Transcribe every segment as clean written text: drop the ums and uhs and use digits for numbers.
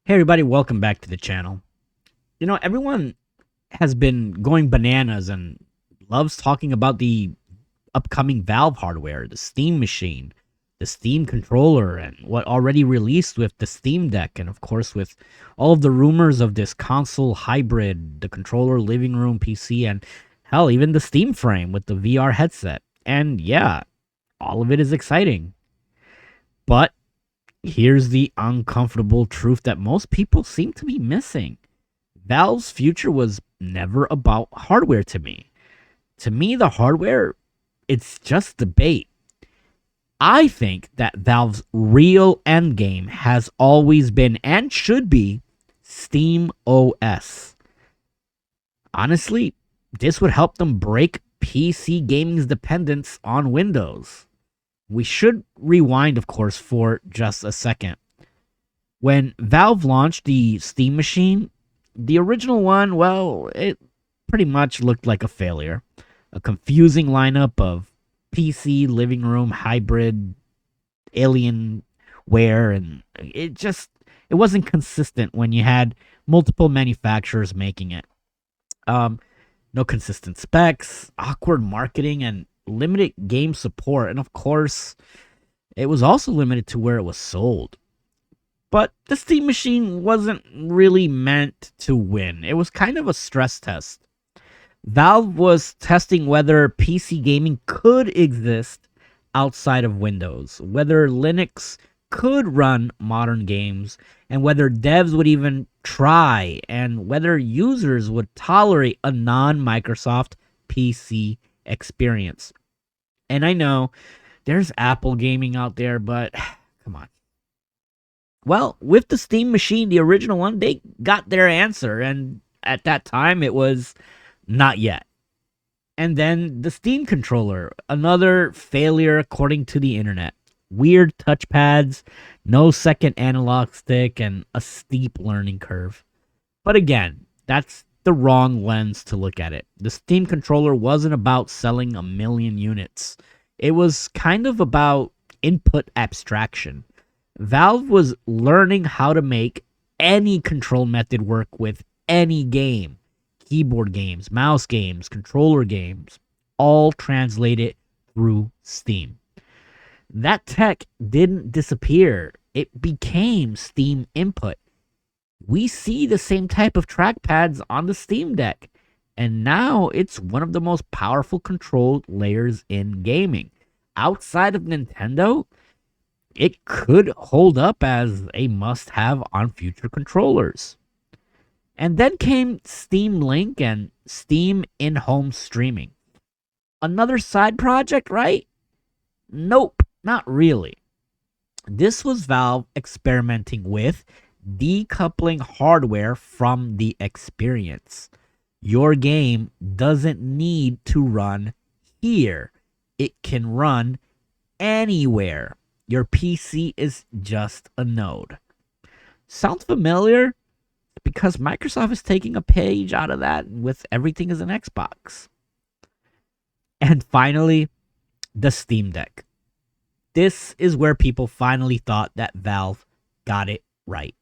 Hey everybody, welcome back to the channel. Everyone has been going bananas and loves talking about the upcoming Valve hardware, the Steam machine, the Steam controller, and what already released with the Steam Deck, and of course with all of the rumors of this console hybrid, the controller, living room, PC, and hell, even the Steam frame with the VR headset. And yeah, all of it is exciting. But here's the uncomfortable truth that most people seem to be missing. Valve's future was never about hardware to me. To me, the hardware, it's just debate. I think that Valve's real endgame has always been and should be Steam OS. Honestly, this would help them break PC gaming's dependence on Windows. We should rewind, of course, for just a second. When Valve launched the Steam machine, the original one, well, it pretty much looked like a failure. A confusing lineup of PC, living room, hybrid, Alienware, and it wasn't consistent when you had multiple manufacturers making it. No consistent specs, awkward marketing, and limited game support. And of course, it was also limited to where it was sold. But the Steam machine wasn't really meant to win. It was kind of a stress test. Valve was testing whether PC gaming could exist outside of Windows, whether Linux could run modern games, and whether devs would even try, and whether users would tolerate a non-Microsoft PC experience. And I know there's Apple gaming out there, but come on. Well, with the Steam machine, the original one, they got their answer, and at that time it was not yet. And then the Steam controller, another failure according to the internet. Weird touchpads, no second analog stick, and a steep learning curve. But again, that's the wrong lens to look at it. The Steam controller wasn't about selling a million units. It was kind of about input abstraction. Valve was learning how to make any control method work with any game. Keyboard games, mouse games, controller games, all translated through Steam. That tech didn't disappear. It became Steam input. We see the same type of trackpads on the Steam Deck, and now it's one of the most powerful control layers in gaming. Outside of Nintendo, it could hold up as a must-have on future controllers. And then came Steam Link and Steam in-home streaming. Another side project, right? Nope, not really. This was Valve experimenting with decoupling hardware from the experience. Your game doesn't need to run here. It can run anywhere. Your PC is just a node. Sounds familiar? Because Microsoft is taking a page out of that with everything as an Xbox. And finally, the Steam Deck. This is where people finally thought that Valve got it right.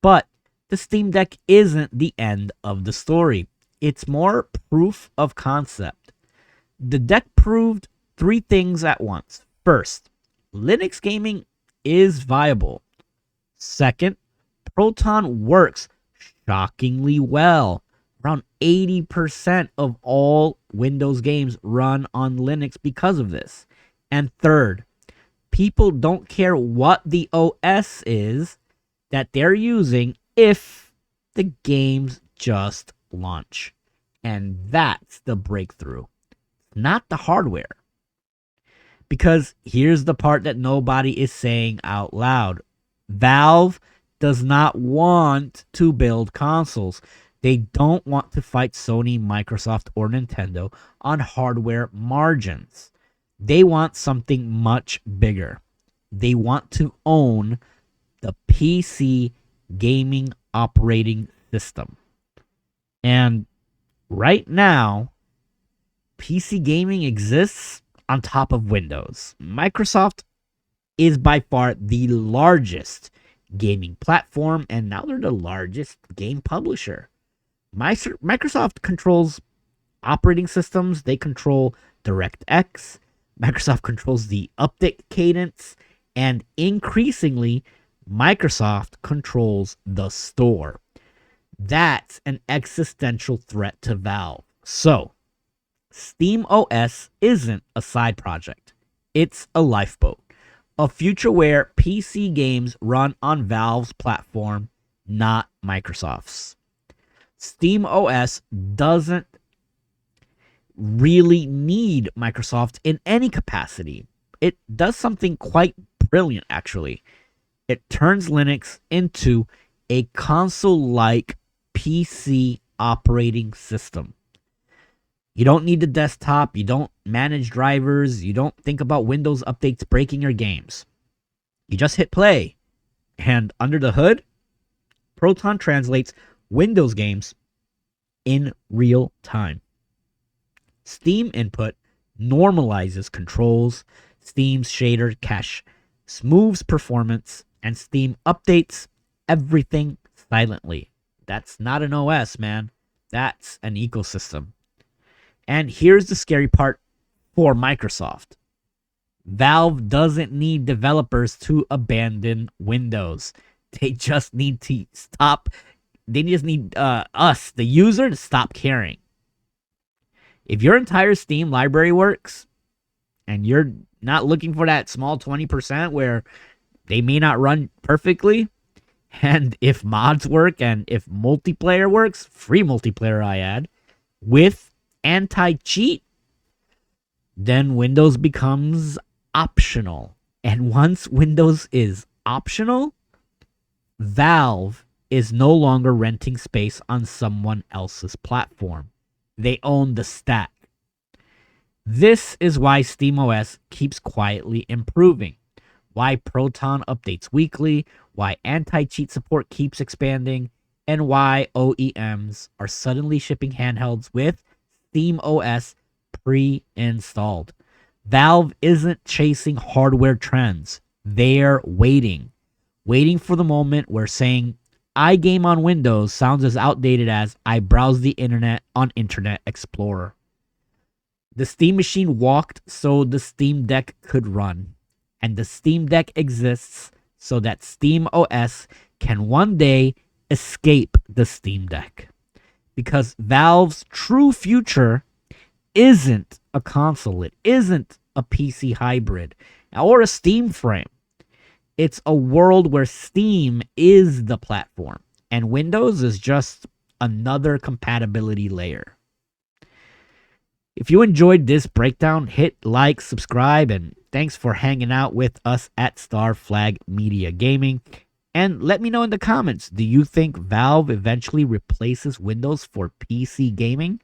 But the Steam Deck isn't the end of the story. It's more proof of concept. The deck proved three things at once. First, Linux gaming is viable. Second, Proton works shockingly well. Around 80% of all Windows games run on Linux because of this. And third, people don't care what the OS is that they're using if the games just launch. And that's the breakthrough, not the hardware. Because here's the part that nobody is saying out loud. Valve does not want to build consoles. They don't want to fight Sony, Microsoft, or Nintendo on hardware margins. They want something much bigger. They want to own the PC gaming operating system. And right now, PC gaming exists on top of Windows. Microsoft is by far the largest gaming platform, and now they're the largest game publisher. Microsoft controls operating systems, they control DirectX, Microsoft controls the update cadence, and increasingly, Microsoft controls the store. That's an existential threat to Valve. So, SteamOS isn't a side project, it's a lifeboat. A future where PC games run on Valve's platform, not Microsoft's. SteamOS doesn't really need Microsoft in any capacity. It does something quite brilliant, actually. It turns Linux into a console-like PC operating system. You don't need the desktop, you don't manage drivers, you don't think about Windows updates breaking your games. You just hit play, and under the hood, Proton translates Windows games in real time. Steam input normalizes controls, Steam's shader cache smooths performance, and Steam updates everything silently. That's not an OS, man. That's an ecosystem. And here's the scary part for Microsoft. Valve doesn't need developers to abandon Windows. They just need to stop. They just need us, the user, to stop caring. If your entire Steam library works and you're not looking for that small 20% where they may not run perfectly, and if mods work and if multiplayer works, free multiplayer I add, with anti-cheat, then Windows becomes optional. And once Windows is optional, Valve is no longer renting space on someone else's platform. They own the stack. This is why SteamOS keeps quietly improving, why Proton updates weekly, why anti-cheat support keeps expanding, and why OEMs are suddenly shipping handhelds with SteamOS pre-installed. Valve isn't chasing hardware trends. They're waiting for the moment where saying, I game on Windows sounds as outdated as I browse the internet on Internet Explorer. The Steam machine walked so the Steam Deck could run, and the Steam Deck exists so that SteamOS can one day escape the Steam Deck. Because Valve's true future isn't a console, it isn't a PC hybrid or a Steam frame. It's a world where Steam is the platform and Windows is just another compatibility layer. If you enjoyed this breakdown, hit like, subscribe, and thanks for hanging out with us at Star Flag Media Gaming. And let me know in the comments, do you think Valve eventually replaces Windows for PC gaming?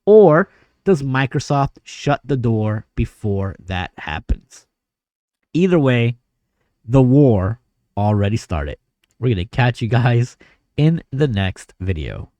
Or does Microsoft shut the door before that happens? Either way, the war already started. We're going to catch you guys in the next video.